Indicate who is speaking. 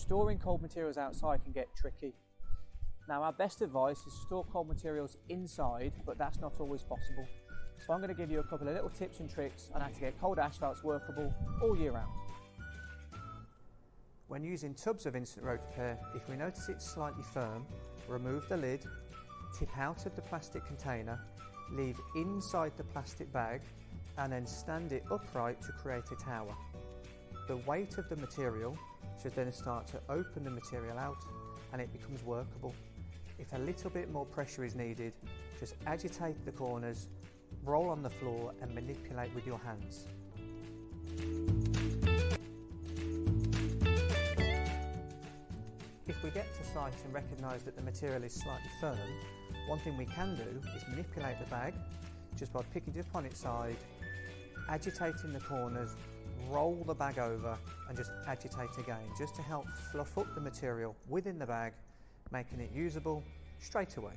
Speaker 1: storing cold materials outside can get tricky. Now, our best advice is to store cold materials inside, but that's not always possible. So I'm going to give you a couple of little tips and tricks on how to get cold asphalts workable all year round. When using tubs of instant road repair, if we notice it's slightly firm, remove the lid, tip out of the plastic container, leave inside the plastic bag, and then stand it upright to create a tower. The weight of the material should then start to open the material out and it becomes workable. If a little bit more pressure is needed, just agitate the corners, roll on the floor and manipulate with your hands. If we get to site and recognise that the material is slightly firm, one thing we can do is manipulate the bag just by picking it up on its side, agitating the corners, roll the bag over and just agitate again, just to help fluff up the material within the bag, making it usable straight away.